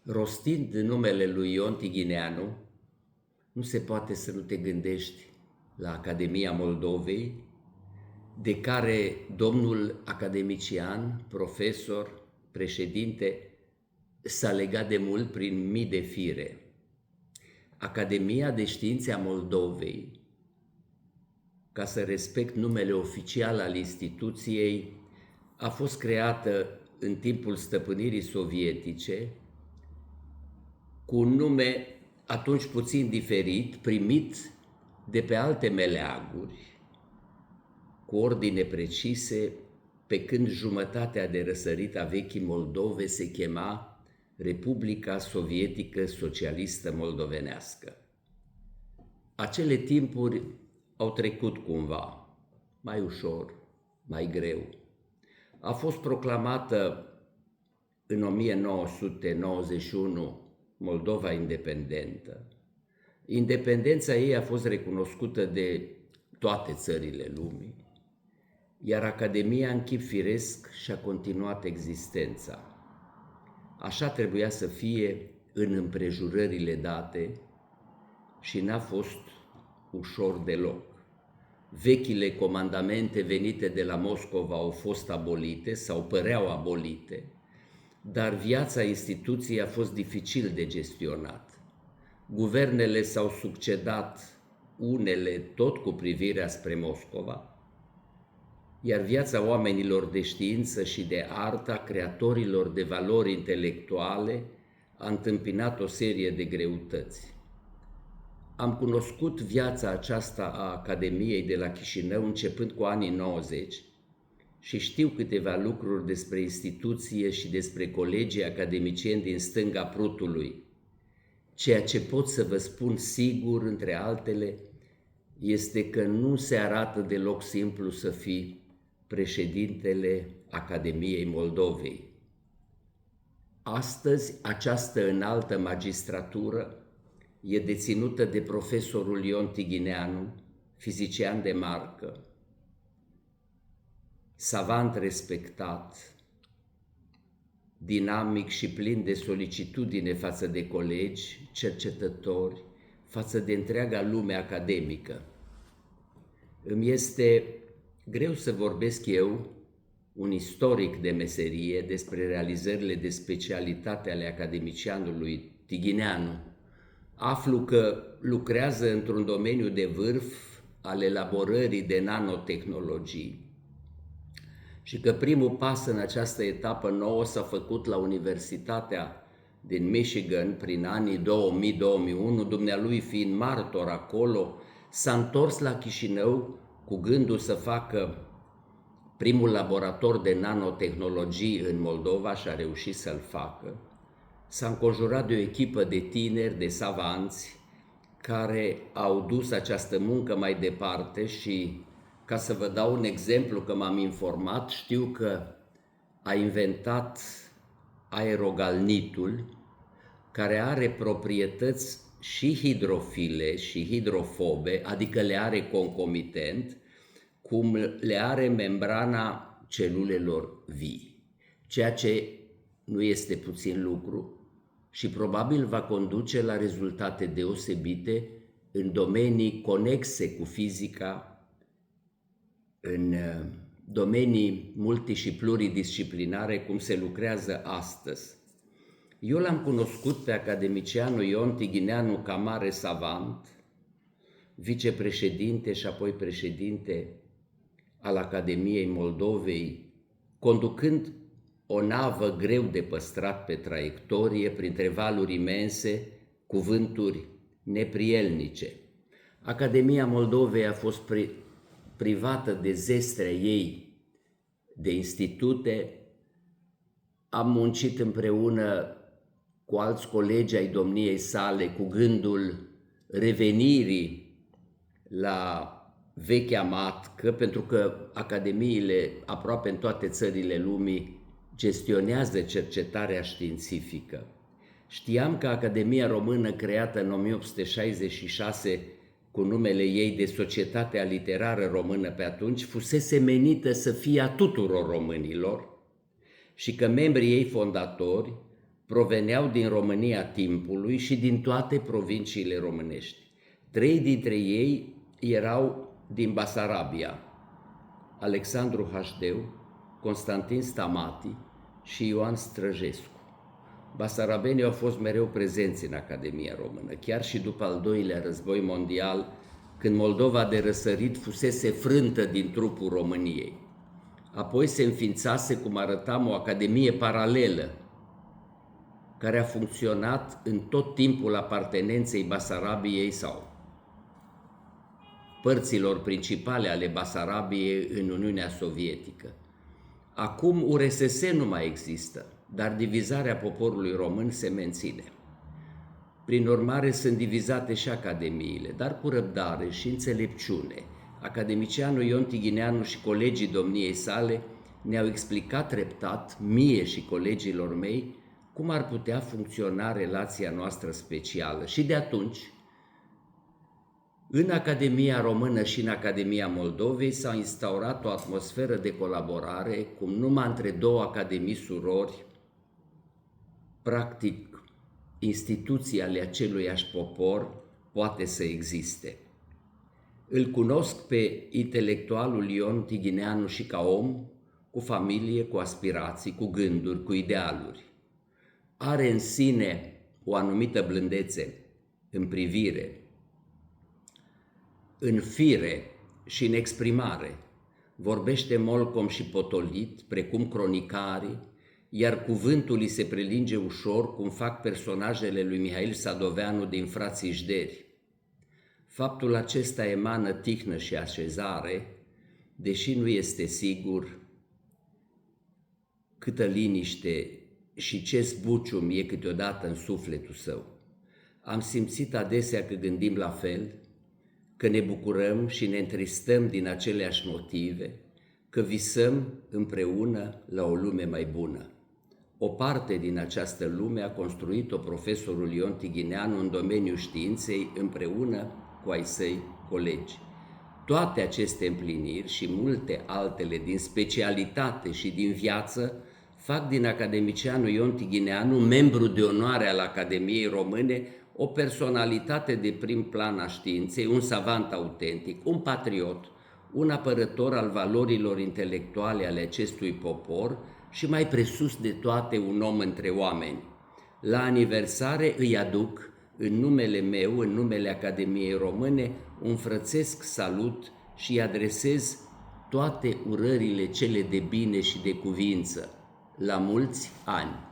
Rostind numele lui Ion Tighineanu, nu se poate să nu te gândești la Academia Moldovei, de care domnul academician, profesor, președinte, s-a legat de mult prin mii de fire. Academia de Științe a Moldovei, ca să respect numele oficial al instituției, a fost creată în timpul stăpânirii sovietice, cu un nume atunci puțin diferit, primit de pe alte meleaguri, cu ordine precise, pe când jumătatea de răsărit a vechii Moldove se chema Republica Sovietică Socialistă Moldovenească. Acele timpuri au trecut cumva, mai ușor, mai greu. A fost proclamată în 1991 Moldova independentă. Independența ei a fost recunoscută de toate țările lumii, iar Academia în chip firesc și-a continuat existența. Așa trebuia să fie în împrejurările date și n-a fost ușor deloc. Vechile comandamente venite de la Moscova au fost abolite sau păreau abolite, dar viața instituției a fost dificil de gestionat. Guvernele s-au succedat, unele tot cu privirea spre Moscova, iar viața oamenilor de știință și de artă, a creatorilor de valori intelectuale, a întâmpinat o serie de greutăți. Am cunoscut viața aceasta a Academiei de la Chișinău începând cu anii 90 și știu câteva lucruri despre instituție și despre colegii academicieni din stânga Prutului. Ceea ce pot să vă spun sigur, între altele, este că nu se arată deloc simplu să fii președintele Academiei Moldovei. Astăzi, această înaltă magistratură e deținută de profesorul Ion Tighineanu, fizician de marcă, savant respectat, dinamic și plin de solicitudine față de colegi, cercetători, față de întreaga lume academică. Îmi este greu să vorbesc eu, un istoric de meserie, despre realizările de specialitate ale academicianului Tighineanu. Aflu că lucrează într-un domeniu de vârf al elaborării de nanotehnologii și că primul pas în această etapă nouă s-a făcut la Universitatea din Michigan prin anii 2000-2001, dumnealui fiind martor acolo, s-a întors la Chișinău cu gândul să facă primul laborator de nanotehnologii în Moldova și a reușit să-l facă. S-a înconjurat de o echipă de tineri, de savanți, care au dus această muncă mai departe și, ca să vă dau un exemplu, că m-am informat, știu că a inventat aerogalnitul, care are proprietăți și hidrofile și hidrofobe, adică le are concomitent, cum le are membrana celulelor vii, ceea ce nu este puțin lucru și probabil va conduce la rezultate deosebite în domenii conexe cu fizica, în domenii multi- și pluridisciplinare, cum se lucrează astăzi. Eu l-am cunoscut pe academicianul Ion Tighineanu ca mare savant, vicepreședinte și apoi președinte al Academiei Moldovei, conducând o navă greu de păstrat pe traiectorie, printre valuri imense, cu vânturi neprielnice. Academia Moldovei a fost privată de zestrea ei de institute. Am muncit împreună cu alți colegi ai domniei sale cu gândul revenirii la vechea matcă, pentru că academiile aproape în toate țările lumii gestionează cercetarea științifică. Știam că Academia Română, creată în 1866 cu numele ei de Societatea Literară Română pe atunci, fusese menită să fie a tuturor românilor și că membrii ei fondatori proveneau din România timpului și din toate provinciile românești. 3 dintre ei erau din Basarabia: Alexandru Hașdeu, Constantin Stamati și Ioan Străjescu. Basarabenii au fost mereu prezenți în Academia Română, chiar și după al doilea război mondial, când Moldova de răsărit fusese frântă din trupul României. Apoi se înființase, cum arătam, o academie paralelă, care a funcționat în tot timpul apartenenței Basarabiei sau părților principale ale Basarabiei în Uniunea Sovietică. Acum URSS nu mai există, dar divizarea poporului român se menține. Prin urmare, sunt divizate și academiile, dar cu răbdare și înțelepciune. Academicianul Ion Tighineanu și colegii domniei sale ne-au explicat treptat, mie și colegilor mei, cum ar putea funcționa relația noastră specială. Și de atunci, în Academia Română și în Academia Moldovei s-a instaurat o atmosferă de colaborare, cum numai între două academii surori, practic instituții ale aceluiași popor, poate să existe. Îl cunosc pe intelectualul Ion Tighineanu și ca om, cu familie, cu aspirații, cu gânduri, cu idealuri. Are în sine o anumită blândețe în privire, în fire și în exprimare. Vorbește molcom și potolit, precum cronicarii, iar cuvântul îi se prelinge ușor, cum fac personajele lui Mihail Sadoveanu din Frații Jderi. Faptul acesta emană tihnă și așezare, deși nu este sigur câtă liniște și ce zbucium e câteodată în sufletul său. Am simțit adesea că gândim la fel, că ne bucurăm și ne întristăm din aceleași motive, că visăm împreună la o lume mai bună. O parte din această lume a construit-o profesorul Ion Tighineanu în domeniul științei împreună cu ai săi colegi. Toate aceste împliniri și multe altele din specialitate și din viață fac din academicianul Ion Tighineanu, membru de onoare al Academiei Române, o personalitate de prim plan a științei, un savant autentic, un patriot, un apărător al valorilor intelectuale ale acestui popor și mai presus de toate un om între oameni. La aniversare îi aduc, în numele meu, în numele Academiei Române, un frățesc salut și îi adresez toate urările cele de bine și de cuvință. La mulți ani!